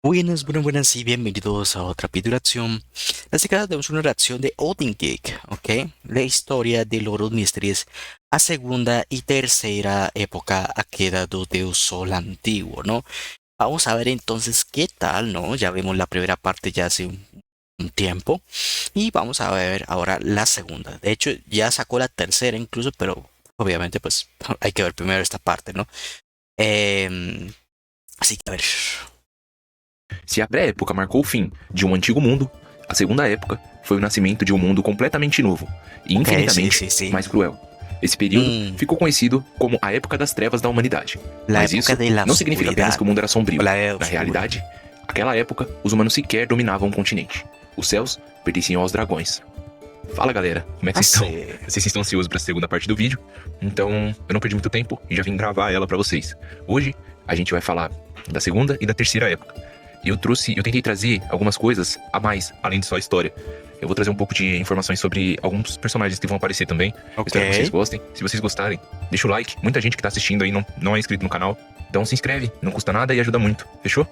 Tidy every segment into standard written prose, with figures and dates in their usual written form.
Buenas, buenas, buenas y bienvenidos a otra videoreacción. Así que tenemos una reacción de Odin Cake, ¿ok? La historia de Lord Mysteries a segunda y tercera época ha quedado de un sol antiguo, ¿no? Vamos a ver entonces qué tal, ¿no? Ya vimos la primera parte ya hace un tiempo y vamos a ver ahora la segunda. De hecho, ya sacó la tercera incluso, pero obviamente pues hay que ver primero esta parte, ¿no? Em, Así que a ver. Se a pré-época marcou o fim de um antigo mundo, a segunda época foi o nascimento de um mundo completamente novo e Ok, sí, infinitamente sí, sí. mais cruel. Esse período ficou conhecido como a Época das Trevas da Humanidade. La Mas época isso de la não significa apenas oscuridad. que o mundo era sombrio. La era Na oscura. realidade, aquela época, os humanos sequer dominavam o continente. Os céus pertenciam aos dragões. Fala galera, como é que vocês estão? Assim, Vocês estão ansiosos para a segunda parte do vídeo? Então, eu não perdi muito tempo e já vim gravar ela para vocês. Hoje, a gente vai falar da segunda e da terceira época. E eu tentei trazer algumas coisas a mais, além de só a história. Eu vou trazer um pouco de informações sobre alguns personagens que vão aparecer também. Espero que vocês gostem. Se vocês gostarem, deixa o like. Muita gente que tá assistindo aí não é inscrito no canal. Então se inscreve, não custa nada e ajuda muito. Fechou?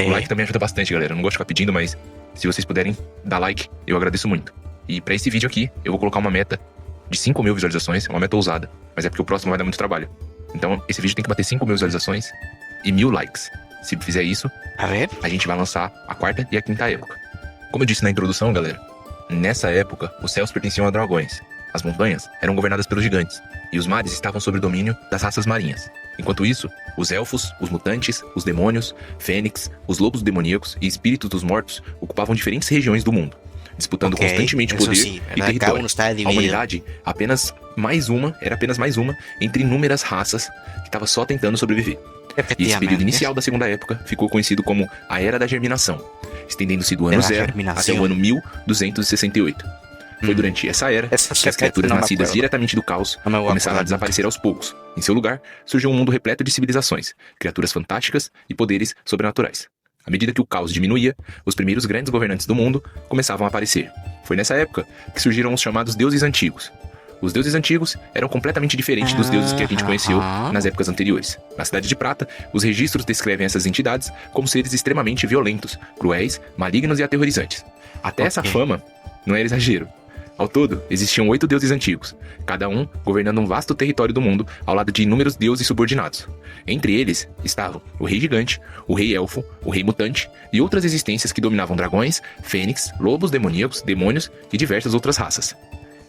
O like também ajuda bastante, galera. Eu não gosto de ficar pedindo, mas se vocês puderem dar like, eu agradeço muito. E pra esse vídeo aqui, eu vou colocar uma meta de 5.000 visualizações. É uma meta ousada, mas é porque o próximo vai dar muito trabalho. Então esse vídeo tem que bater 5.000 visualizações e 1.000 likes. Se fizer isso, a ver. a gente vai lançar a quarta e a quinta época. Como eu disse na introdução, galera, nessa época, os céus pertenciam a dragões. As montanhas eram governadas pelos gigantes, e os mares estavam sob o domínio das raças marinhas. Enquanto isso, os elfos, os mutantes, os demônios, fênix, os lobos demoníacos e espíritos dos mortos ocupavam diferentes regiões do mundo, disputando constantemente poder e território. A humanidade era apenas mais uma entre inúmeras raças que estava só tentando sobreviver. E esse período inicial da segunda época ficou conhecido como a Era da Germinação, estendendo-se do ano 0 até o ano 1268. Foi durante essa era que as criaturas nascidas diretamente do caos começaram a desaparecer aos poucos. Em seu lugar, surgiu um mundo repleto de civilizações, criaturas fantásticas e poderes sobrenaturais. À medida que o caos diminuía, os primeiros grandes governantes do mundo começavam a aparecer. Foi nessa época que surgiram os chamados deuses antigos. Os deuses antigos eram completamente diferentes dos deuses que a gente conheceu nas épocas anteriores. Na Cidade de Prata, os registros descrevem essas entidades como seres extremamente violentos, cruéis, malignos e aterrorizantes. Até essa fama não era exagero. Ao todo, existiam 8 deuses antigos, cada um governando um vasto território do mundo ao lado de inúmeros deuses subordinados. Entre eles estavam o Rei Gigante, o Rei Elfo, o Rei Mutante e outras existências que dominavam dragões, fênix, lobos demoníacos, demônios e diversas outras raças.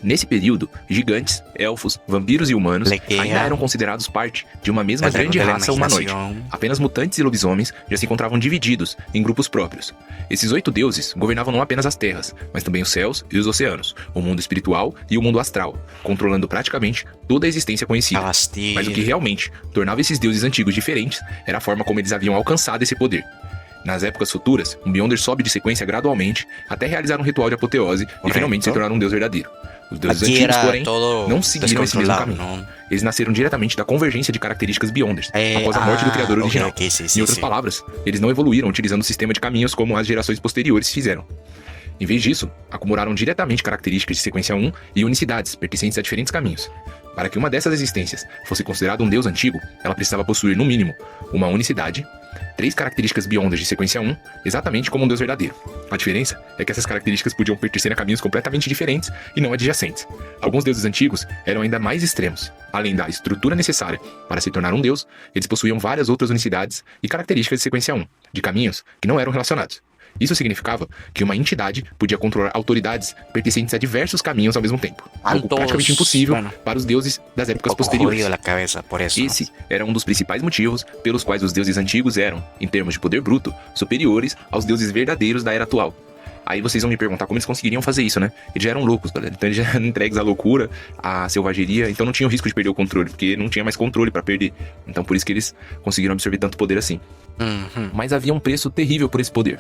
Nesse período, gigantes, elfos, vampiros e humanos ainda eram considerados parte de uma mesma grande raça humanoide. Apenas mutantes e lobisomens já se encontravam divididos em grupos próprios. Esses 8 deuses governavam não apenas as terras, mas também os céus e os oceanos, o mundo espiritual e o mundo astral, controlando praticamente toda a existência conhecida. Mas o que realmente tornava esses deuses antigos diferentes era a forma como eles haviam alcançado esse poder. Nas épocas futuras, um Beyonder sobe de sequência gradualmente até realizar um ritual de apoteose e finalmente se tornar um deus verdadeiro. Os deuses antigos, porém, não seguiram esse mesmo caminho. Eles nasceram diretamente da convergência de características Beyonders, após a morte do criador original. Em outras palavras, eles não evoluíram utilizando o sistema de caminhos como as gerações posteriores fizeram. Em vez disso, acumularam diretamente características de sequência 1 e unicidades pertencentes a diferentes caminhos. Para que uma dessas existências fosse considerada um deus antigo, ela precisava possuir, no mínimo, uma unicidade, 3 características Beyonders de sequência 1, exatamente como um deus verdadeiro. A diferença é que essas características podiam pertencer a caminhos completamente diferentes e não adjacentes. Alguns deuses antigos eram ainda mais extremos. Além da estrutura necessária para se tornar um deus, eles possuíam várias outras unicidades e características de sequência 1, de caminhos que não eram relacionados. Isso significava que uma entidade podia controlar autoridades pertencentes a diversos caminhos ao mesmo tempo, algo praticamente impossível para os deuses das épocas posteriores. Esse era um dos principais motivos pelos quais os deuses antigos eram, em termos de poder bruto, superiores aos deuses verdadeiros da era atual. Aí vocês vão me perguntar como eles conseguiriam fazer isso, né? Eles já eram loucos, galera. Então eles já eram entregues à loucura, à selvageria, então não tinham risco de perder o controle, porque não tinha mais controle para perder. Então por isso que eles conseguiram absorver tanto poder assim. Mas havia um preço terrível por esse poder.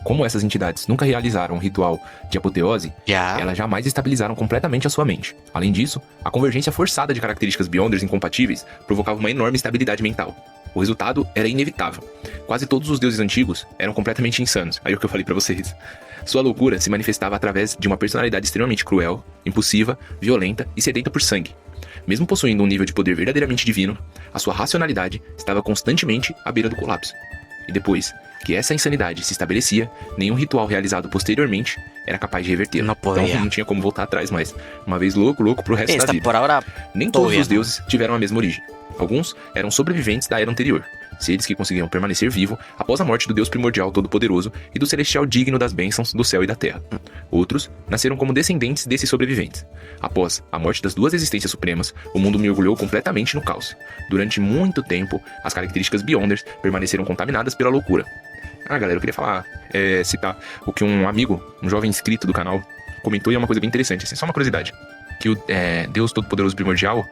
Como essas entidades nunca realizaram um ritual de apoteose, elas jamais estabilizaram completamente a sua mente. Além disso, a convergência forçada de características Beyonders incompatíveis provocava uma enorme instabilidade mental. O resultado era inevitável. Quase todos os deuses antigos eram completamente insanos. Aí é o que eu falei pra vocês. Sua loucura se manifestava através de uma personalidade extremamente cruel, impulsiva, violenta e sedenta por sangue. Mesmo possuindo um nível de poder verdadeiramente divino, a sua racionalidade estava constantemente à beira do colapso. E depois que essa insanidade se estabelecia, nenhum ritual realizado posteriormente era capaz de revertê-la. Não podia. Então não tinha como voltar atrás mais. Uma vez louco pro resto da Esta vida. por ahora Nem Tô todos os vendo. deuses tiveram a mesma origem. Alguns eram sobreviventes da era anterior, seres que conseguiam permanecer vivo após a morte do Deus primordial todo-poderoso e do celestial digno das bênçãos do céu e da terra. Outros nasceram como descendentes desses sobreviventes. Após a morte das duas existências supremas, o mundo mergulhou completamente no caos. Durante muito tempo, as características Beyonders permaneceram contaminadas pela loucura. Galera, eu queria citar o que um amigo, um jovem inscrito do canal, comentou e é uma coisa bem interessante, assim, só uma curiosidade. Que o Deus Todo-Poderoso Primordial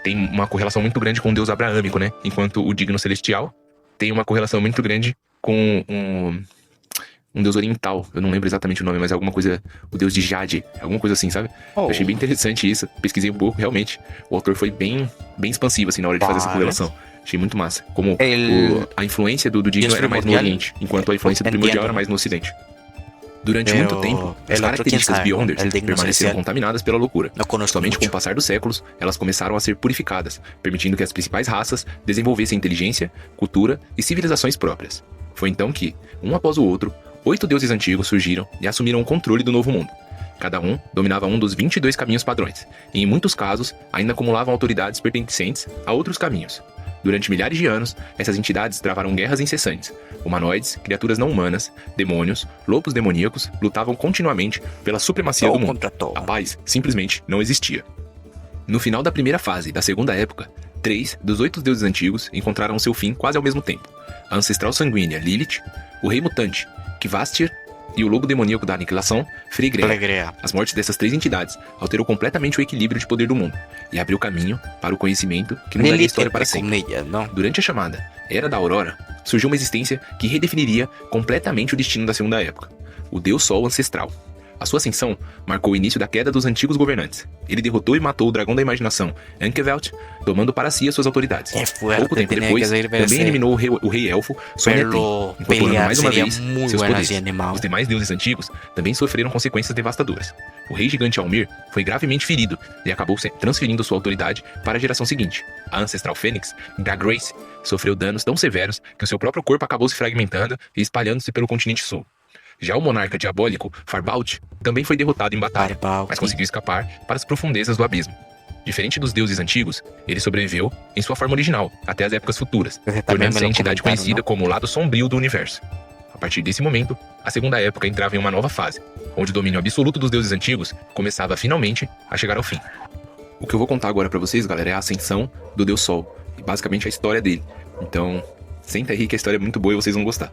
tem uma correlação muito grande com o Deus abraâmico, né? Enquanto o digno celestial tem uma correlação muito grande com um Deus oriental. Eu não lembro exatamente o nome, mas é alguma coisa... O Deus de Jade, alguma coisa assim, sabe? Eu achei bem interessante isso. Pesquisei um pouco, realmente. O autor foi bem expansivo, assim, na hora de fazer essa correlação. Achei muito massa. Como a influência do digno Deus era mais no primordial. Oriente, enquanto a influência do primordial era mais no Ocidente. Durante muito tempo, as características Beyonders permaneceram contaminadas pela loucura. Somente com o passar dos séculos, elas começaram a ser purificadas, permitindo que as principais raças desenvolvessem inteligência, cultura e civilizações próprias. Foi então que, um após o outro, 8 deuses antigos surgiram e assumiram o controle do novo mundo. Cada um dominava um dos 22 caminhos padrões, e em muitos casos ainda acumulavam autoridades pertencentes a outros caminhos. Durante milhares de anos, essas entidades travaram guerras incessantes. Humanoides, criaturas não humanas, demônios, lobos demoníacos lutavam continuamente pela supremacia do mundo. A paz simplesmente não existia. No final da primeira fase da segunda época, 3 dos 8 deuses antigos encontraram seu fim quase ao mesmo tempo. A ancestral sanguínea Lilith, o rei mutante Kvastir e o lobo demoníaco da aniquilação, Freygrea. As mortes dessas 3 entidades alterou completamente o equilíbrio de poder do mundo e abriu caminho para o conhecimento que mudaria a história para sempre. Durante a chamada Era da Aurora, surgiu uma existência que redefiniria completamente o destino da segunda época, o Deus Sol Ancestral. A sua ascensão marcou o início da queda dos antigos governantes. Ele derrotou e matou o dragão da imaginação, Ankevelt, tomando para si as suas autoridades. Pouco tempo depois, também eliminou o rei elfo, Sonetrim, incorporando mais uma vez seus poderes. Os demais deuses antigos também sofreram consequências devastadoras. O rei gigante Almir foi gravemente ferido e acabou transferindo sua autoridade para a geração seguinte. A ancestral Fênix, Grace, sofreu danos tão severos que o seu próprio corpo acabou se fragmentando e espalhando-se pelo continente sul. Já o monarca diabólico, Farbalt, também foi derrotado em batalha, mas conseguiu escapar para as profundezas do abismo. Diferente dos deuses antigos, ele sobreviveu em sua forma original, até as épocas futuras, tornando-se a entidade conhecida como o lado sombrio do universo. A partir desse momento, a segunda época entrava em uma nova fase, onde o domínio absoluto dos deuses antigos começava finalmente a chegar ao fim. O que eu vou contar agora pra vocês, galera, é a ascensão do Deus Sol, e basicamente a história dele. Então, senta aí que a história é muito boa e vocês vão gostar.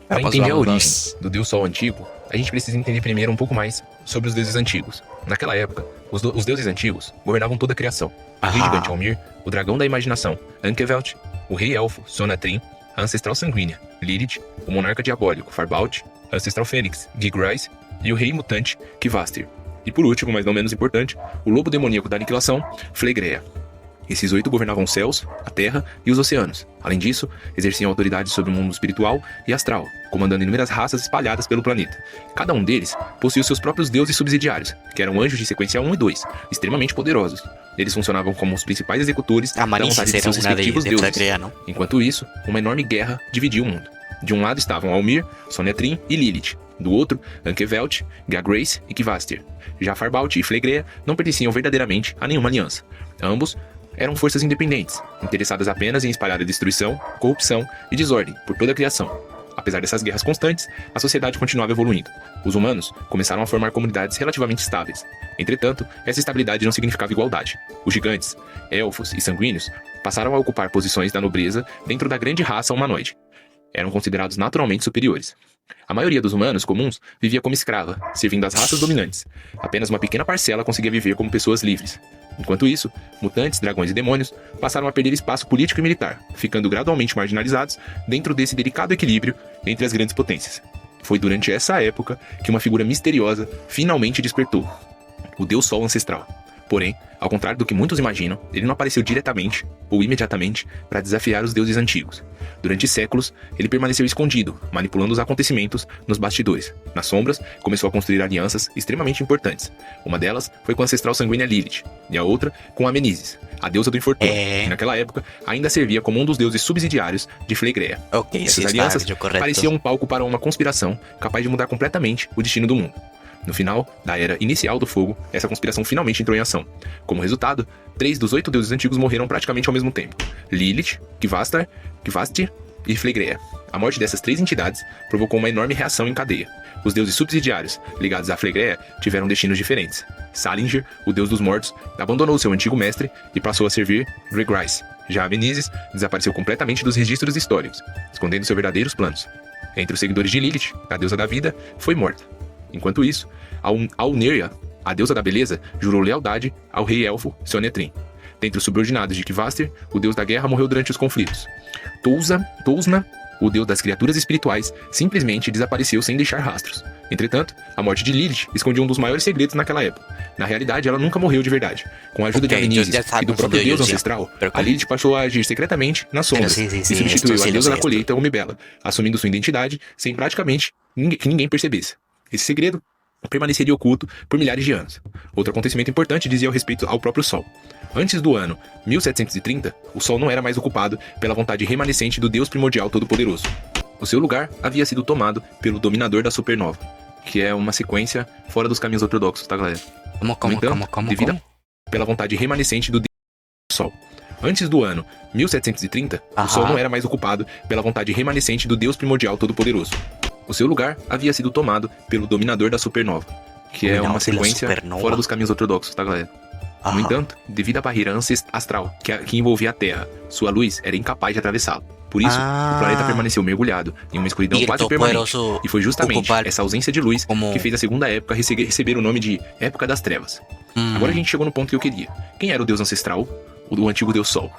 Para entender a origem do Deus Sol antigo, a gente precisa entender primeiro um pouco mais sobre os deuses antigos. Naquela época, os deuses antigos governavam toda a criação. O rei gigante Almir, o dragão da imaginação, Ankevelt, o rei elfo, Sonetrim, a ancestral sanguínea, Lilith, o monarca diabólico, Farbalt, a ancestral fênix, Gigrais, e o rei mutante, Kvastir. E por último, mas não menos importante, o lobo demoníaco da aniquilação, Freygrea. Esses 8 governavam os céus, a terra e os oceanos. Além disso, exerciam autoridade sobre o mundo espiritual e astral, comandando inúmeras raças espalhadas pelo planeta. Cada um deles possuía seus próprios deuses subsidiários, que eram anjos de sequência 1 e 2, extremamente poderosos. Eles funcionavam como os principais executores da vontade de seus respectivos deuses. Enquanto isso, uma enorme guerra dividia o mundo. De um lado estavam Almir, Sonetrim e Lilith. Do outro, Ankevelt, Grace e Kvastir. Já Farbalt e Freygrea não pertenciam verdadeiramente a nenhuma aliança. Ambos eram forças independentes, interessadas apenas em espalhar a destruição, corrupção e desordem por toda a criação. Apesar dessas guerras constantes, a sociedade continuava evoluindo. Os humanos começaram a formar comunidades relativamente estáveis. Entretanto, essa estabilidade não significava igualdade. Os gigantes, elfos e sanguíneos passaram a ocupar posições da nobreza dentro da grande raça humanoide. Eram considerados naturalmente superiores. A maioria dos humanos comuns vivia como escrava, servindo às raças dominantes. Apenas uma pequena parcela conseguia viver como pessoas livres. Enquanto isso, mutantes, dragões e demônios passaram a perder espaço político e militar, ficando gradualmente marginalizados dentro desse delicado equilíbrio entre as grandes potências. Foi durante essa época que uma figura misteriosa finalmente despertou: o Deus Sol Ancestral. Porém, ao contrário do que muitos imaginam, ele não apareceu diretamente ou imediatamente para desafiar os deuses antigos. Durante séculos, ele permaneceu escondido, manipulando os acontecimentos nos bastidores. Nas sombras, começou a construir alianças extremamente importantes. Uma delas foi com a ancestral sanguínea Lilith, e a outra com a Meneses, a deusa do infortúnio, que naquela época ainda servia como um dos deuses subsidiários de Flegrea. Ok, Essas sí, alianças está correcto. pareciam um palco para uma conspiração capaz de mudar completamente o destino do mundo. No final da era inicial do fogo, essa conspiração finalmente entrou em ação. Como resultado, 3 dos 8 deuses antigos morreram praticamente ao mesmo tempo: Lilith, Kvasir e Flegrea. A morte dessas 3 entidades provocou uma enorme reação em cadeia. Os deuses subsidiários ligados a Flegrea tiveram destinos diferentes. Salinger, o deus dos mortos, abandonou seu antigo mestre e passou a servir Gregrice. Já a Meneses desapareceu completamente dos registros históricos, escondendo seus verdadeiros planos. Entre os seguidores de Lilith, a deusa da vida, foi morta. Enquanto isso, Alneria, a deusa da beleza, jurou lealdade ao rei elfo Sonetrim. Dentre os subordinados de Kvasir, o deus da guerra morreu durante os conflitos. Tousna, o deus das criaturas espirituais, simplesmente desapareceu sem deixar rastros. Entretanto, a morte de Lilith escondia um dos maiores segredos naquela época. Na realidade, ela nunca morreu de verdade. Com a ajuda de Meneses e do próprio deus ancestral, a Lilith passou a agir secretamente nas sombras e substituiu a deusa da colheita, Omibela, assumindo sua identidade sem praticamente que ninguém percebesse. Esse segredo permaneceria oculto por milhares de anos. Outro acontecimento importante dizia ao respeito ao próprio Sol. Antes do ano 1730, o Sol não era mais ocupado pela vontade remanescente do Deus primordial todo-poderoso. O seu lugar havia sido tomado pelo dominador da supernova, que é uma sequência fora dos caminhos ortodoxos, tá, galera? Devido pela vontade remanescente do Deus Sol. Antes do ano 1730, o Sol não era mais ocupado pela vontade remanescente do Deus primordial todo-poderoso. O seu lugar havia sido tomado pelo dominador da supernova, que é uma sequência fora dos caminhos ortodoxos, tá, galera? No entanto, devido à barreira astral que envolvia a Terra, sua luz era incapaz de atravessá-la. Por isso, o planeta permaneceu mergulhado em uma escuridão quase permanente. E foi justamente essa ausência de luz que fez a segunda época receber o nome de Época das Trevas. Agora a gente chegou no ponto que eu queria. Quem era o deus ancestral? O antigo deus Sol.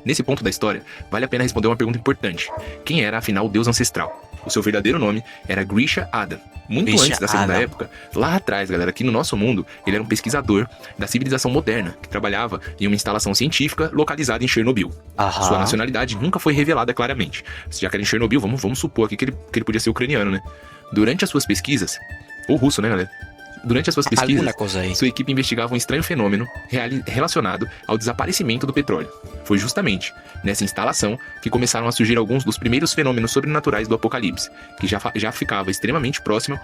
Nesse ponto da história, vale a pena responder uma pergunta importante. Quem era, afinal, o deus ancestral? O seu verdadeiro nome era Grisha Adam. Muito antes da segunda época, lá atrás, galera, aqui no nosso mundo, ele era um pesquisador da civilização moderna, que trabalhava em uma instalação científica localizada em Chernobyl. Sua nacionalidade nunca foi revelada claramente. Já que era em Chernobyl, vamos supor aqui que ele podia ser ucraniano, né? Durante as suas pesquisas, ou russo, né, galera? Durante as suas pesquisas, sua equipe investigava um estranho fenômeno relacionado ao desaparecimento do petróleo. Foi justamente nessa instalação que começaram a surgir alguns dos primeiros fenômenos sobrenaturais do Apocalipse, que já ficava extremamente próximo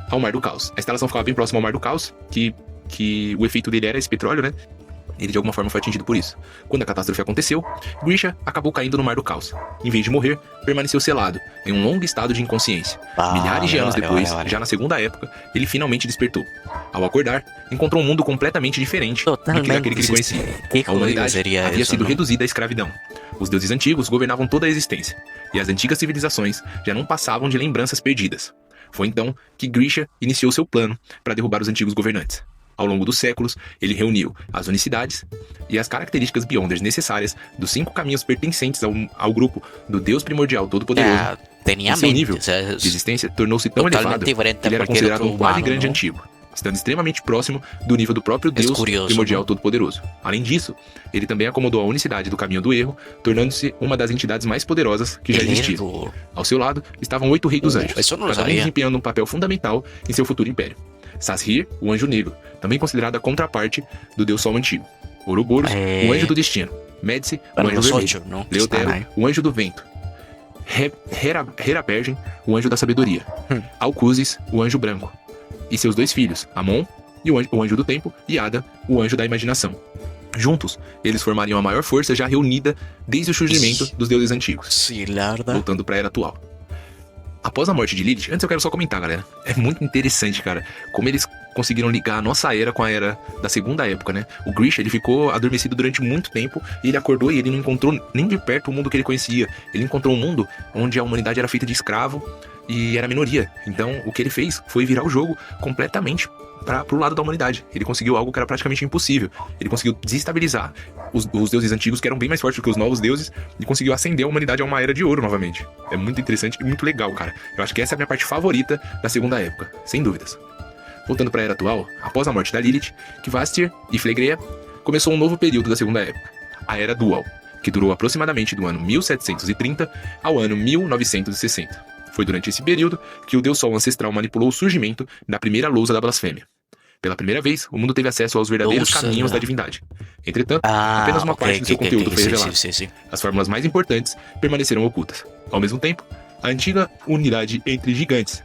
ao Mar do Caos. A instalação ficava bem próxima ao Mar do Caos, que o efeito dele era esse petróleo, né? Ele de alguma forma foi atingido por isso. Quando a catástrofe aconteceu, Grisha acabou caindo no Mar do Caos. Em vez de morrer, permaneceu selado, em um longo estado de inconsciência. Milhares de anos depois, já na segunda época, ele finalmente despertou. Ao acordar, encontrou um mundo completamente diferente do que aquele que ele conhecia. A humanidade havia sido reduzida à escravidão. Os deuses antigos governavam toda a existência, e as antigas civilizações já não passavam de lembranças perdidas. Foi então que Grisha iniciou seu plano para derrubar os antigos governantes. Ao longo dos séculos, ele reuniu as unicidades e as características Beyonders necessárias dos 5 caminhos pertencentes ao grupo do Deus Primordial Todo-Poderoso. E seu nível de existência tornou-se tão elevado que ele era considerado um quase grande antigo, estando extremamente próximo do nível do próprio Deus Primordial Todo-Poderoso. Além disso, ele também acomodou a unicidade do caminho do erro, tornando-se uma das entidades mais poderosas que já existiram. Ao seu lado estavam 8 reis dos anjos, cada um desempenhando um papel fundamental em seu futuro império. Sazir, o anjo negro, também considerado a contraparte do deus Sol antigo. Ouroboros, o anjo do destino. Médici, o anjo vermelho. Leotero, o anjo do vento. Herapergen, o anjo da sabedoria. Alcuzes, o anjo branco. E seus 2 filhos, Amon, o anjo do tempo, e Ada, o anjo da imaginação. Juntos, eles formariam a maior força já reunida desde o surgimento dos deuses antigos. Voltando para a era atual. Após a morte de Lilith, antes eu quero só comentar, galera. É muito interessante, cara, como eles conseguiram ligar a nossa era com a era da segunda época, né? O Grisha, ele ficou adormecido durante muito tempo e ele acordou e ele não encontrou nem de perto o mundo que ele conhecia. Ele encontrou um mundo onde a humanidade era feita de escravo e era minoria. Então, o que ele fez foi virar o jogo completamente pro lado da humanidade. Ele conseguiu algo que era praticamente impossível. Ele conseguiu desestabilizar os deuses antigos, que eram bem mais fortes do que os novos deuses, e conseguiu acender a humanidade a uma era de ouro novamente. É muito interessante e muito legal, cara. Eu acho que essa é a minha parte favorita da segunda época, sem dúvidas. Voltando para a era atual, após a morte da Lilith, Kvasir e Flegrea, começou um novo período da Segunda Época, a Era Dual, que durou aproximadamente do ano 1730 ao ano 1960. Foi durante esse período que o Deus Sol ancestral manipulou o surgimento da primeira lousa da blasfêmia. Pela primeira vez, o mundo teve acesso aos verdadeiros caminhos da divindade. Entretanto, apenas uma parte do seu conteúdo foi revelada. As fórmulas mais importantes permaneceram ocultas. Ao mesmo tempo, a antiga unidade entre gigantes,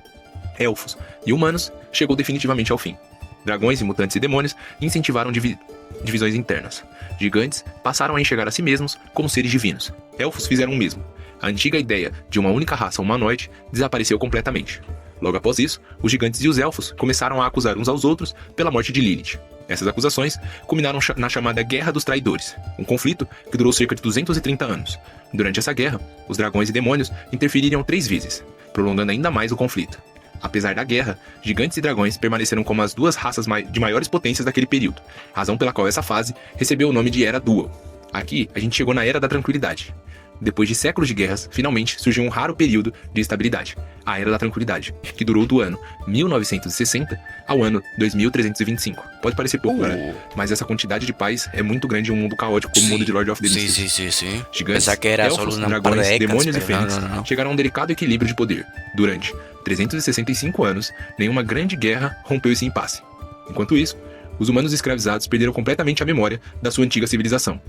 elfos e humanos chegou definitivamente ao fim. Dragões e mutantes e demônios incentivaram divisões internas. Gigantes passaram a enxergar a si mesmos como seres divinos. Elfos fizeram o mesmo. A antiga ideia de uma única raça humanoide desapareceu completamente. Logo após isso, os gigantes e os elfos começaram a acusar uns aos outros pela morte de Lilith. Essas acusações culminaram na chamada Guerra dos Traidores, um conflito que durou cerca de 230 anos. Durante essa guerra, os dragões e demônios interferiram 3 vezes, prolongando ainda mais o conflito. Apesar da guerra, gigantes e dragões permaneceram como as duas raças de maiores potências daquele período, razão pela qual essa fase recebeu o nome de Era Dual. Aqui, a gente chegou na Era da Tranquilidade. Depois de séculos de guerras, finalmente surgiu um raro período de estabilidade, a Era da Tranquilidade, que durou do ano 1960 ao ano 2325. Pode parecer pouco, né? Mas essa quantidade de paz é muito grande em um mundo caótico como o mundo de Lord of the Rings. Sim. Gigantes, elfos, dragões, demônios e fênix chegaram a um delicado equilíbrio de poder. Durante 365 anos, nenhuma grande guerra rompeu esse impasse. Enquanto isso, os humanos escravizados perderam completamente a memória da sua antiga civilização.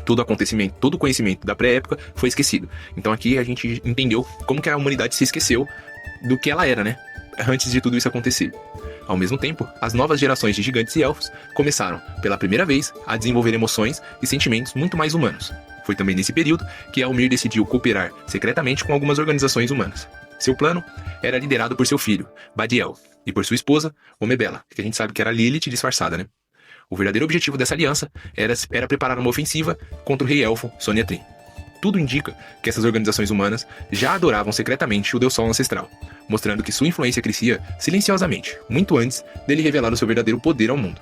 Todo o conhecimento da pré-época foi esquecido. Então aqui a gente entendeu como que a humanidade se esqueceu do que ela era, né? Antes de tudo isso acontecer. Ao mesmo tempo, as novas gerações de gigantes e elfos começaram, pela primeira vez, a desenvolver emoções e sentimentos muito mais humanos. Foi também nesse período que Elmir decidiu cooperar secretamente com algumas organizações humanas. Seu plano era liderado por seu filho, Badiel, e por sua esposa, Omebela, que a gente sabe que era Lilith disfarçada, né? O verdadeiro objetivo dessa aliança era preparar uma ofensiva contra o rei elfo Sonetrim. Tudo indica que essas organizações humanas já adoravam secretamente o Deus Sol ancestral, mostrando que sua influência crescia silenciosamente, muito antes dele revelar o seu verdadeiro poder ao mundo.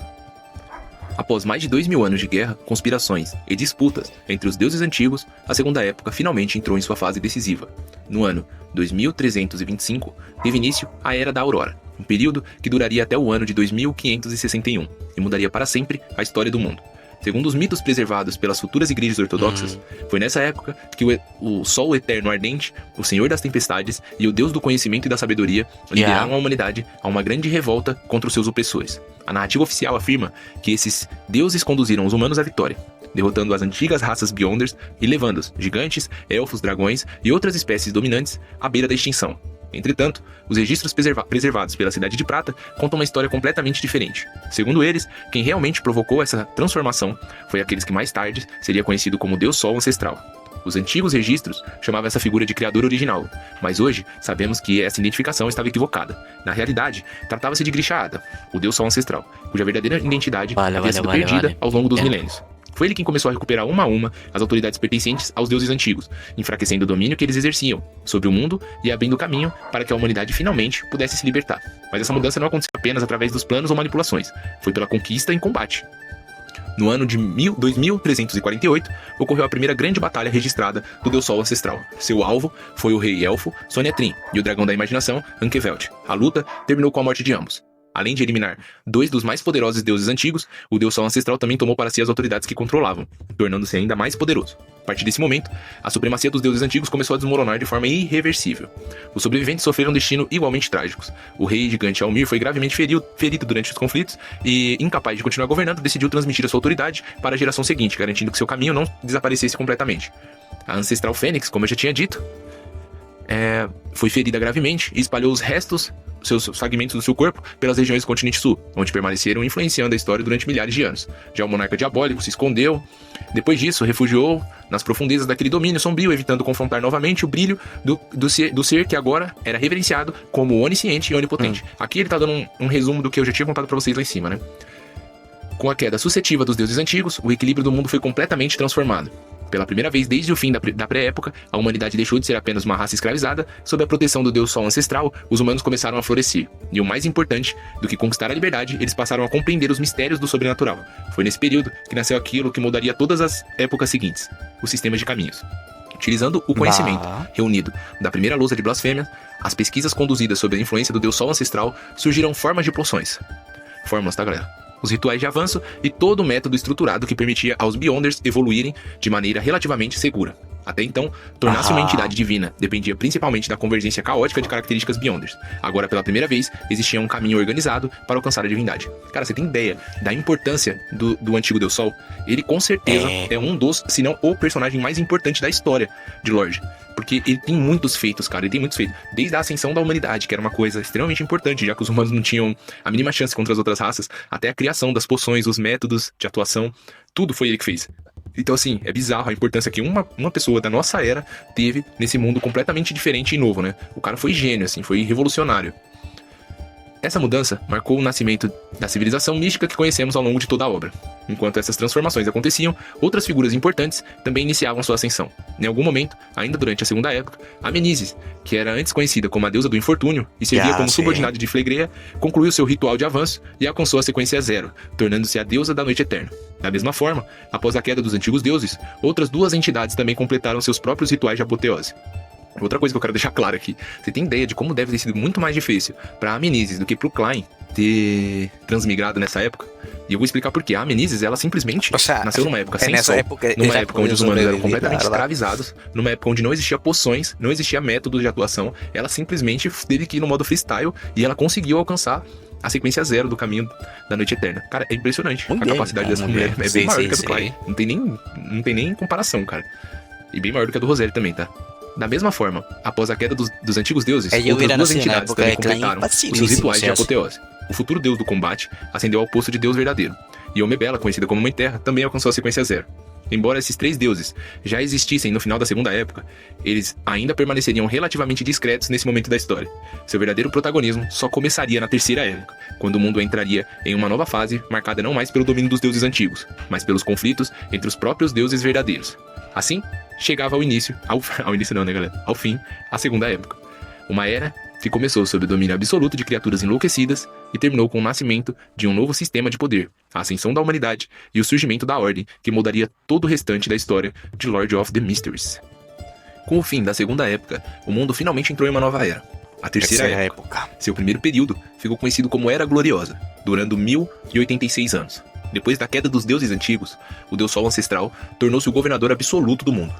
Após mais de 2000 anos de guerra, conspirações e disputas entre os deuses antigos, a Segunda Época finalmente entrou em sua fase decisiva. No ano 2325, teve início a Era da Aurora, um período que duraria até o ano de 2561 e mudaria para sempre a história do mundo. Segundo os mitos preservados pelas futuras igrejas ortodoxas, foi nessa época que o Sol Eterno Ardente, o Senhor das Tempestades e o Deus do Conhecimento e da Sabedoria lideraram a humanidade a uma grande revolta contra os seus opressores. A narrativa oficial afirma que esses deuses conduziram os humanos à vitória, derrotando as antigas raças Beyonders e levando-os, gigantes, elfos, dragões e outras espécies dominantes, à beira da extinção. Entretanto, os registros preservados pela Cidade de Prata contam uma história completamente diferente. Segundo eles, quem realmente provocou essa transformação foi aqueles que mais tarde seria conhecido como Deus Sol Ancestral. Os antigos registros chamavam essa figura de criador original, mas hoje sabemos que essa identificação estava equivocada. Na realidade, tratava-se de Grisha-Adda, o Deus Sol Ancestral, cuja verdadeira identidade havia sido perdida ao longo dos milênios. Foi ele quem começou a recuperar uma a uma as autoridades pertencentes aos deuses antigos, enfraquecendo o domínio que eles exerciam sobre o mundo e abrindo caminho para que a humanidade finalmente pudesse se libertar. Mas essa mudança não aconteceu apenas através dos planos ou manipulações, foi pela conquista em combate. No ano de 2348, ocorreu a primeira grande batalha registrada do Deus Sol Ancestral. Seu alvo foi o rei elfo Sonetrim e o dragão da imaginação Ankeveld. A luta terminou com a morte de ambos. Além de eliminar 2 dos mais poderosos deuses antigos, o Deus Sol Ancestral também tomou para si as autoridades que controlavam, tornando-se ainda mais poderoso. A partir desse momento, a supremacia dos deuses antigos começou a desmoronar de forma irreversível. Os sobreviventes sofreram um destino igualmente trágicos. O rei gigante Almir foi gravemente ferido durante os conflitos e, incapaz de continuar governando, decidiu transmitir a sua autoridade para a geração seguinte, garantindo que seu caminho não desaparecesse completamente. A ancestral Fênix, como eu já tinha dito, foi ferida gravemente e espalhou os restos, seus fragmentos do seu corpo, pelas regiões do continente sul, onde permaneceram influenciando a história durante milhares de anos. Já o monarca diabólico se escondeu. Depois disso, refugiou nas profundezas daquele domínio sombrio, evitando confrontar novamente o brilho do ser que agora era reverenciado como onisciente e onipotente. Aqui ele tá dando um resumo do que eu já tinha contado pra vocês lá em cima, né? Com a queda sucessiva dos deuses antigos, o equilíbrio do mundo foi completamente transformado. Pela primeira vez desde o fim da pré-época, a humanidade deixou de ser apenas uma raça escravizada. Sob a proteção do Deus Sol Ancestral, os humanos começaram a florescer. E o mais importante do que conquistar a liberdade, eles passaram a compreender os mistérios do sobrenatural. Foi nesse período que nasceu aquilo que mudaria todas as épocas seguintes, o sistema de caminhos. Utilizando o conhecimento Va. reunido da primeira lousa de blasfêmia, as pesquisas conduzidas sob a influência do deus Sol ancestral, surgiram formas de poções. Fórmulas, tá, galera? Os rituais de avanço e todo o método estruturado que permitia aos Beyonders evoluírem de maneira relativamente segura. Até então, tornar-se uma Ajá. entidade divina dependia principalmente da convergência caótica de características Beyonders. Agora, pela primeira vez, existia um caminho organizado para alcançar a divindade. Cara, você tem ideia da importância do antigo Deus Sol? Ele, com certeza, é um dos, se não o personagem mais importante da história de Lorde. Porque ele tem muitos feitos, cara, ele tem muitos feitos. Desde a ascensão da humanidade, que era uma coisa extremamente importante, já que os humanos não tinham a mínima chance contra as outras raças, até a criação das poções, os métodos de atuação, tudo foi ele que fez. Então, assim, é bizarro a importância que uma pessoa da nossa era teve nesse mundo completamente diferente e novo, né? O cara foi gênio, assim, foi revolucionário. Essa mudança marcou o nascimento da civilização mística que conhecemos ao longo de toda a obra. Enquanto essas transformações aconteciam, outras figuras importantes também iniciavam sua ascensão. Em algum momento, ainda durante a Segunda Época, a Meneses, que era antes conhecida como a deusa do infortúnio e servia como sim. subordinada de Flegreia, concluiu seu ritual de avanço e alcançou a sequência zero, tornando-se a deusa da noite eterna. Da mesma forma, após a queda dos antigos deuses, outras duas entidades também completaram seus próprios rituais de apoteose. Outra coisa que eu quero deixar claro aqui, você tem ideia de como deve ter sido muito mais difícil para a Meneses do que para o Klein ter transmigrado nessa época? E eu vou explicar por quê. A Meneses, ela simplesmente O sea, nasceu numa época en sem esa sol, época numa ella época onde podía os humanos eram sobrevivir, completamente la verdad. escravizados, numa época onde não existia poções, não existia métodos de atuação, ela simplesmente teve que ir no modo freestyle e ela conseguiu alcançar a sequência zero do caminho da noite eterna. Cara, é impressionante. Muito A bem, capacidade cara, dessa muito mulher bem. é Sim, bem maior sim, do que a do sim. Klein. Não tem nem comparação, cara. E bem maior do que a do Roseli também, tá? Da mesma forma, após a queda dos antigos deuses, Ella outras hubiera duas nacido en la entidades época também de Klein completaram os seus facilísimo, rituais se de hace. apoteose. O futuro deus do combate ascendeu ao posto de deus verdadeiro, e Omebela, conhecida como Mãe Terra, também alcançou a sequência zero. Embora esses três deuses já existissem no final da Segunda Época, eles ainda permaneceriam relativamente discretos nesse momento da história. Seu verdadeiro protagonismo só começaria na Terceira Época, quando o mundo entraria em uma nova fase marcada não mais pelo domínio dos deuses antigos, mas pelos conflitos entre os próprios deuses verdadeiros. Assim, chegava ao fim, a Segunda Época. Uma era que começou sob o domínio absoluto de criaturas enlouquecidas e terminou com o nascimento de um novo sistema de poder, a ascensão da humanidade e o surgimento da Ordem, que moldaria todo o restante da história de Lord of the Mysteries. Com o fim da Segunda Época, o mundo finalmente entrou em uma nova era, a Terceira Tercera Época. época. Seu primeiro período ficou conhecido como Era Gloriosa, durando 1086 anos. Depois da queda dos deuses antigos, o Deus Sol ancestral tornou-se o governador absoluto do mundo.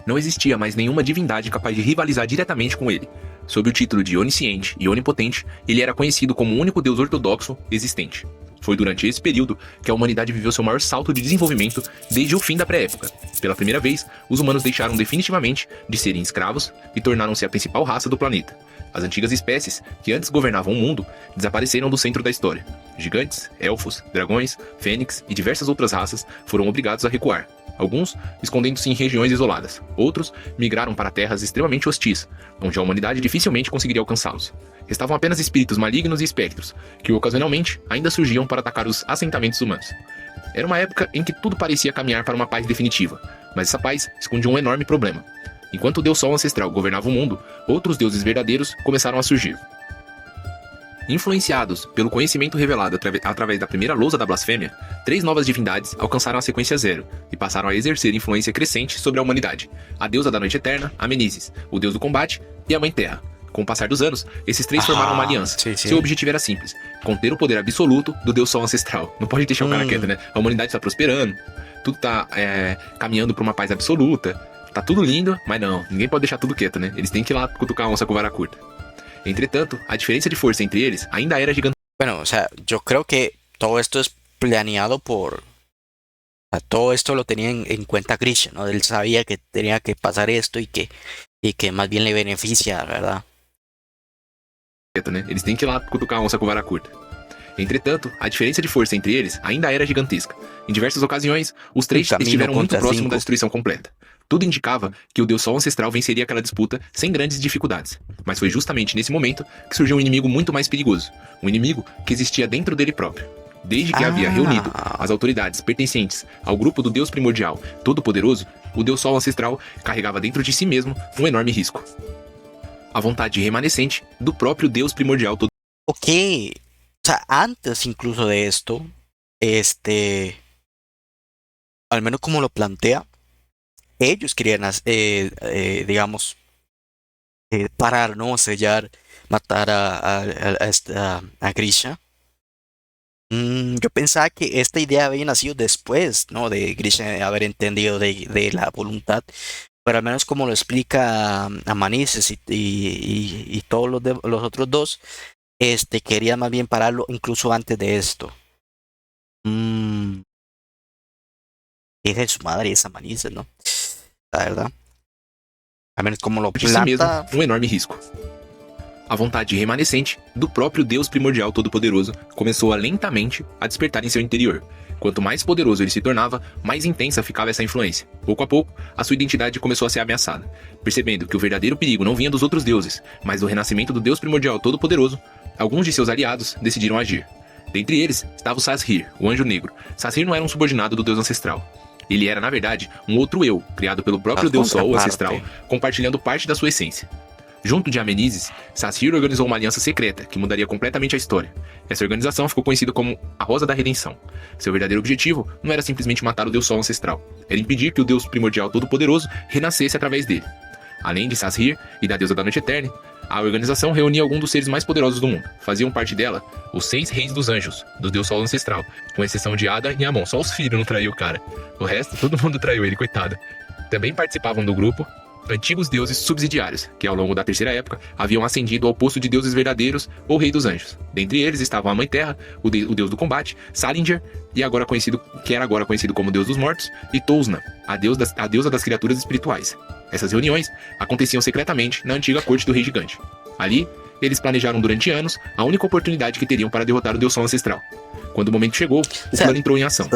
Não existia mais nenhuma divindade capaz de rivalizar diretamente com ele. Sob o título de onisciente e onipotente, ele era conhecido como o único deus ortodoxo existente. Foi durante esse período que a humanidade viveu seu maior salto de desenvolvimento desde o fim da pré-época. Pela primeira vez, os humanos deixaram definitivamente de serem escravos e tornaram-se a principal raça do planeta. As antigas espécies, que antes governavam o mundo, desapareceram do centro da história. Gigantes, elfos, dragões, fênix e diversas outras raças foram obrigados a recuar. Alguns escondendo-se em regiões isoladas, outros migraram para terras extremamente hostis, onde a humanidade dificilmente conseguiria alcançá-los. Restavam apenas espíritos malignos e espectros, que ocasionalmente ainda surgiam para atacar os assentamentos humanos. Era uma época em que tudo parecia caminhar para uma paz definitiva, mas essa paz escondia um enorme problema. Enquanto o Deus Sol ancestral governava o mundo, outros deuses verdadeiros começaram a surgir. Influenciados pelo conhecimento revelado através da primeira lousa da blasfêmia, três novas divindades alcançaram a sequência zero e passaram a exercer influência crescente sobre a humanidade: a deusa da noite eterna, a Meneses, o deus do combate e a Mãe Terra. Com o passar dos anos, esses três formaram uma aliança. sim, sim. Seu objetivo era simples: conter o poder absoluto do Deus Sol ancestral. Não pode deixar o cara quieto, né? A humanidade está prosperando, tudo está caminhando para uma paz absoluta, tá tudo lindo, mas não, ninguém pode deixar tudo quieto, né? Eles têm que ir lá cutucar a onça com vara curta. Entretanto, a diferença de força entre eles ainda era gigantesca. Bueno, o sea, yo creo que todo esto es planeado por... O sea, todo esto lo tenía en cuenta Grisha, ¿no? Él sabía que tenía que pasar esto y que más bien le beneficia, ¿verdad? Né? Eles têm que ir lá cutucar a onça com vara curta. Entretanto, a diferença de força entre eles ainda era gigantesca. Em diversas ocasiões, os três Um caminho estiveram muito contra próximos cinco. da destruição completa. Tudo indicava que o Deus Sol ancestral venceria aquela disputa sem grandes dificuldades. Mas foi justamente nesse momento que surgiu um inimigo muito mais perigoso. Um inimigo que existia dentro dele próprio. Desde que havia reunido as autoridades pertencentes ao grupo do Deus primordial todo-poderoso, o Deus Sol ancestral carregava dentro de si mesmo um enorme risco: a vontade remanescente do próprio Deus primordial todo. Ok, o sea, antes incluso de esto, al menos como lo plantea, ellos querían, digamos, parar, ¿no? Sellar, matar a Grisha. Yo pensaba que esta idea había nacido después, ¿no? De Grisha haber entendido de la voluntad, pero al menos como lo explica a Manises y todos los otros dos, quería más bien pararlo incluso antes de esto. Mm, Hija de su madre esa Manises, ¿no? La verdad. Al menos como lo Disse mesmo, planta. um enorme risco. A vontade remanescente do próprio Deus primordial todo-poderoso começou a lentamente a despertar em seu interior. Quanto mais poderoso ele se tornava, mais intensa ficava essa influência. Pouco a pouco, a sua identidade começou a ser ameaçada. Percebendo que o verdadeiro perigo não vinha dos outros deuses, mas do renascimento do Deus primordial todo-poderoso, alguns de seus aliados decidiram agir. Dentre eles estava o Sazhir, o Anjo Negro. Sazhir não era um subordinado do Deus ancestral. Ele era, na verdade, um outro eu, criado pelo próprio A Deus Sol, o contraparte. ancestral, compartilhando parte da sua essência. Junto de Amenizes, Sazhir organizou uma aliança secreta que mudaria completamente a história. Essa organização ficou conhecida como a Rosa da Redenção. Seu verdadeiro objetivo não era simplesmente matar o Deus Sol ancestral, era impedir que o Deus primordial todo-poderoso renascesse através dele. Além de Sazhir e da deusa da noite eterna, a organização reunia alguns dos seres mais poderosos do mundo. Faziam parte dela os 6 reis dos anjos, do Deus Sol ancestral, com exceção de Ada e Amon. Só os filhos não traiu o cara. O resto, todo mundo traiu ele, coitado. Também participavam do grupo antigos deuses subsidiários, que ao longo da terceira época haviam ascendido ao posto de deuses verdadeiros ou rei dos anjos. Dentre eles estavam a Mãe Terra, o deus do combate, Salinger, que era agora conhecido como Deus dos Mortos, e Tousna, a deusa das criaturas espirituais. Essas reuniões aconteciam secretamente na antiga corte do Rei Gigante. Ali, eles planejaram durante anos a única oportunidade que teriam para derrotar o Deus Sol ancestral. Quando o momento chegou, o plano entrou em ação.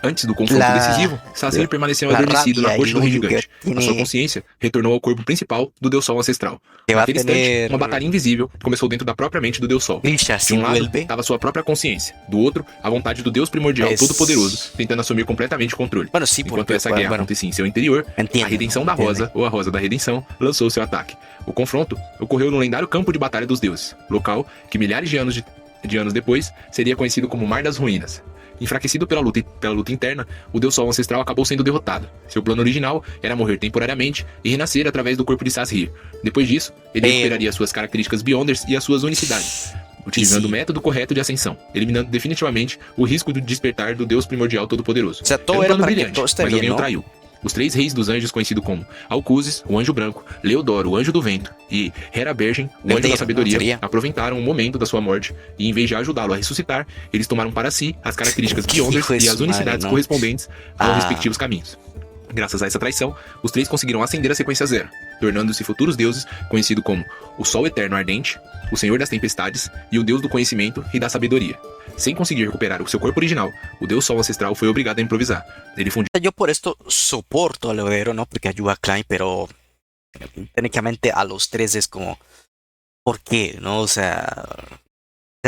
Antes do confronto decisivo, Sazhir permaneceu adormecido na corte do Rei Gigante. A sua consciência retornou ao corpo principal do Deus Sol ancestral. Naquele instante, uma batalha invisível começou dentro da própria mente do Deus Sol. De um lado, estava sua própria consciência. Do outro, a vontade do Deus primordial todo-poderoso, tentando assumir completamente o controle. Enquanto essa guerra acontecia em seu interior, a Redenção da Rosa, ou a Rosa da Redenção, lançou seu ataque. O confronto ocorreu no lendário campo de batalha dos deuses, local que milhares de anos depois seria conhecido como Mar das Ruínas. Enfraquecido pela luta interna, o Deus Sol ancestral acabou sendo derrotado. Seu plano original era morrer temporariamente e renascer através do corpo de Sazhir. Depois disso, ele recuperaria suas características Beyonders e as suas unicidades, utilizando o método correto de ascensão, eliminando definitivamente o risco do despertar do Deus primordial todo-poderoso. Era um plano brilhante, mas alguém o traiu. Os 3 reis dos anjos, conhecidos como Alcuzes, o Anjo Branco, Leodoro, o Anjo do Vento, e Hera Bergen, o Anjo da Sabedoria, aproveitaram o momento da sua morte e, em vez de ajudá-lo a ressuscitar, eles tomaram para si as características Beyonders e as unicidades correspondentes aos respectivos caminhos. Graças a essa traição, os 3 conseguiram ascender a sequência zero, tornando-se futuros deuses conhecidos como o Sol Eterno Ardente, o Senhor das Tempestades e o Deus do Conhecimento e da Sabedoria. Sem conseguir recuperar o seu corpo original, o Deus Sol ancestral foi obrigado a improvisar. Ele fundiu. Yo por esto soporto a Leodero, ¿no? Porque ayuda a Klein, pero técnicamente a los 3 es como, ¿por qué? ¿No? O sea,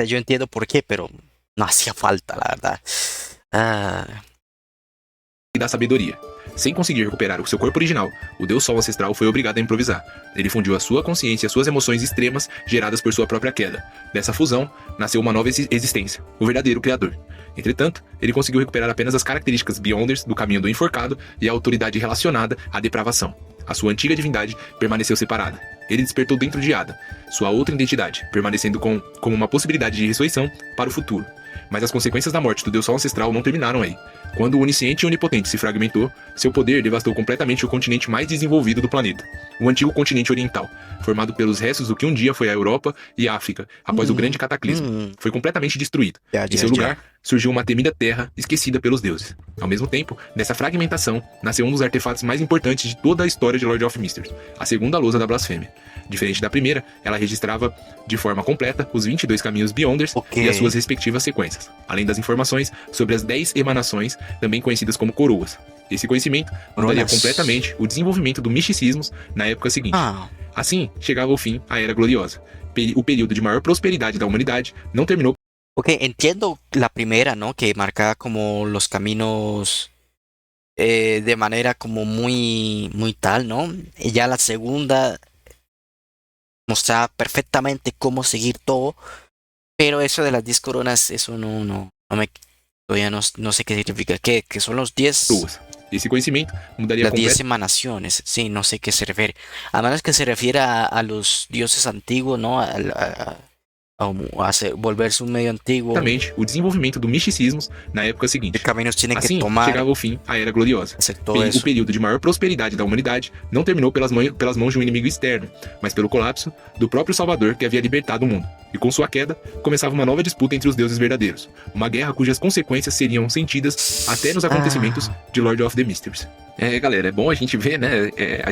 yo entiendo por qué, pero no hacía falta, la verdad. E da sabedoria. Sem conseguir recuperar o seu corpo original, o Deus Sol ancestral foi obrigado a improvisar. Ele fundiu a sua consciência e as suas emoções extremas geradas por sua própria queda. Dessa fusão, nasceu uma nova existência, o verdadeiro Criador. Entretanto, ele conseguiu recuperar apenas as características Beyonders do caminho do enforcado e a autoridade relacionada à depravação. A sua antiga divindade permaneceu separada. Ele despertou dentro de Ada, sua outra identidade, permanecendo como uma possibilidade de ressurreição para o futuro. Mas as consequências da morte do Deus Sol ancestral não terminaram aí. Quando o onisciente e onipotente se fragmentou, seu poder devastou completamente o continente mais desenvolvido do planeta, o antigo continente oriental, formado pelos restos do que um dia foi a Europa e a África, após o grande cataclismo. Foi completamente destruído. Em seu lugar, surgiu uma temida terra esquecida pelos deuses. Ao mesmo tempo, dessa fragmentação, nasceu um dos artefatos mais importantes de toda a história de Lord of Mysteries, a segunda lousa da blasfêmia. Diferente da primeira, ela registrava de forma completa os 22 caminhos Beyonders e as suas respectivas sequências, além das informações sobre as 10 emanações, também conhecidas como coroas. Esse conhecimento mudaria completamente o desenvolvimento do misticismo na época seguinte. Assim, chegava ao fim a Era Gloriosa. O período de maior prosperidade da humanidade não terminou. Ok, entiendo la primera, ¿no? Que marcaba como los caminos de manera como muy, muy tal, ¿no? Y ya la segunda mostraba perfectamente cómo seguir todo, pero eso de las 10 coronas, eso no me, todavía no sé qué significa. ¿Qué son los 10? Esse conhecimento mudaria Las completamente. 10 emanaciones, sí, no sé qué se refiere. A menos que se refiera a los dioses antiguos, ¿no? Volverse un medio antiguo. O desenvolvimento do misticismo na época ¿Qué seguinte. caminos tienen que Assim, tomar chegava ao fim a Era Gloriosa. hacer todo O eso? período de maior prosperidade da humanidade não terminou pelas mãos de um inimigo externo, mas pelo colapso do próprio Salvador que havia libertado o mundo. E com sua queda, começava uma nova disputa entre os deuses verdadeiros. Uma guerra cujas consequências seriam sentidas até nos acontecimentos Ah, de Lord of the Mysteries. É, galera, é bom a gente ver, né,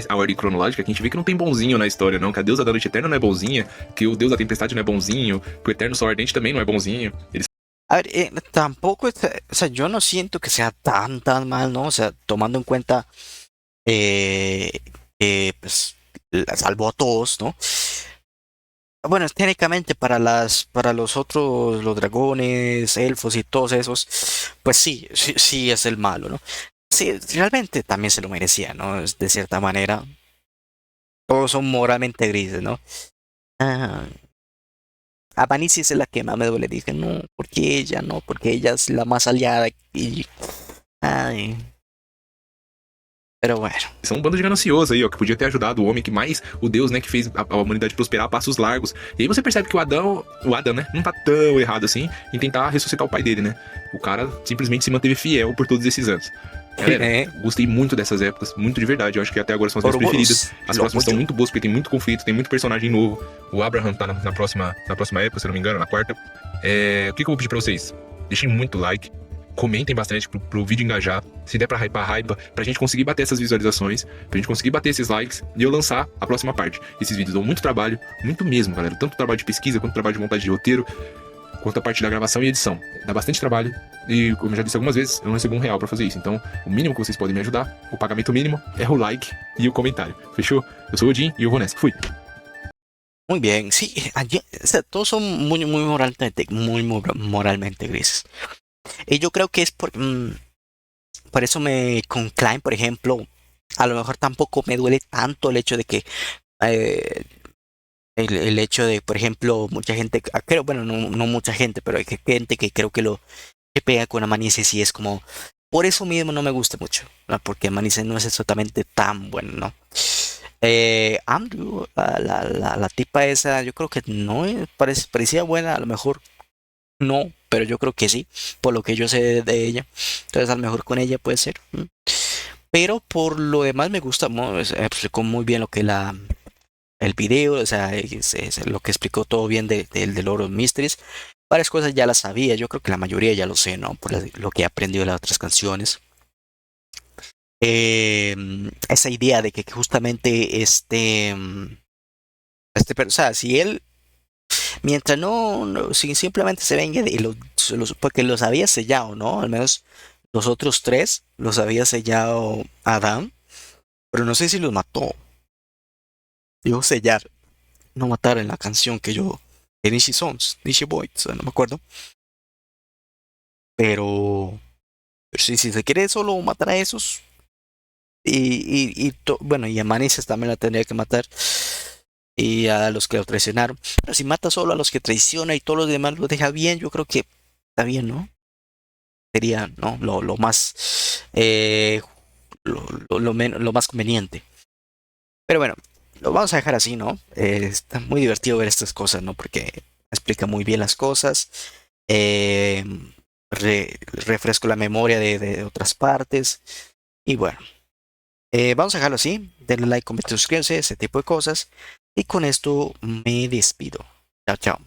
a ordem cronológica, que a gente vê que não tem bonzinho na história, não. Que a deusa da noite eterna não é bonzinha, que o deus da tempestade não é bonzinho, que o eterno sol ardente também não é bonzinho. Eles a ver, tampoco, o sea, yo no siento que sea tan mal, ¿no? O sea, tomando en cuenta eh, que pues salvó a todos, ¿no? Bueno, técnicamente para los otros, los dragones, elfos y todos esos, pues sí es el malo, ¿no? Sí, realmente también se lo merecía, ¿no? De cierta manera, todos son moralmente grises, ¿no? Ah, a Vanisi es la que más me duele, dije, no, porque ella, no, porque ella es la más aliada y... Ay, pero bueno. são um bando de ganancioso aí, ó, que podia ter ajudado o homem que mais, o deus, né, que fez a humanidade prosperar a passos largos. E aí você percebe que o Adão, né, não tá tão errado assim em tentar ressuscitar o pai dele, né? O cara simplesmente se manteve fiel por todos esses anos. Galera, gostei muito dessas épocas, muito de verdade. Eu acho que até agora são as minhas preferidas. Ouroboros, As lo próximas estão mucho. muito boas porque tem muito conflito, tem muito personagem novo. O Abraham tá na próxima época, se eu não me engano, na quarta. O que eu vou pedir pra vocês? Deixem muito like, comentem bastante pro vídeo engajar. Se der pra hypar, hypa, pra gente conseguir bater essas visualizações, pra gente conseguir bater esses likes e eu lançar a próxima parte. Esses vídeos dão muito trabalho, muito mesmo, galera. Tanto trabalho de pesquisa, quanto trabalho de montagem de roteiro, quanto a parte da gravação e edição. Dá bastante trabalho e, como eu já disse algumas vezes, eu não recebo R$1 pra fazer isso. Então, o mínimo que vocês podem me ajudar, o pagamento mínimo, é o like e o comentário. Fechou? Eu sou o Odin e eu vou nessa. Fui! Muy bien, sí, o sea, todos son muy moralmente grises. Y yo creo que es por eso con Klein, por ejemplo, a lo mejor tampoco me duele tanto el hecho de que eh, el hecho de, por ejemplo, mucha gente, creo, bueno, no mucha gente, pero hay gente que creo que lo que pega con Amanece sí es como, por eso mismo no me gusta mucho, ¿no? Porque Amanece no es exactamente tan bueno, ¿no? Andrew, la tipa esa, yo creo que no parecía buena, a lo mejor no, pero yo creo que sí, por lo que yo sé de ella. Entonces, a lo mejor con ella puede ser. Pero por lo demás me gusta, explicó muy bien lo que el video, o sea, es lo que explicó todo bien de Lord of Mysteries. Varias cosas ya las sabía, yo creo que la mayoría ya lo sé, ¿no? Por lo que he aprendido de las otras canciones. Esa idea de que justamente o sea, si él, mientras si simplemente se venga y porque los había sellado, ¿no? Al menos los otros tres los había sellado Adán, pero no sé si los mató. Dijo sellar, no matar en la canción que yo, de Nishi Sons, Nishi Boys, no me acuerdo. Pero sí, si se quiere solo matar a esos, bueno, y a Manises también la tendría que matar. Y a los que lo traicionaron. Pero si mata solo a los que traiciona y todos los demás lo deja bien, yo creo que está bien, ¿no? Sería, ¿no? Lo más, lo más conveniente. Pero bueno, lo vamos a dejar así, ¿no? Está muy divertido ver estas cosas, ¿no? Porque explica muy bien las cosas. Eh, refresco la memoria de otras partes. Y bueno, vamos a dejarlo así. Denle like, comenten, suscríbanse, ese tipo de cosas. Y con esto me despido. Chao, chao.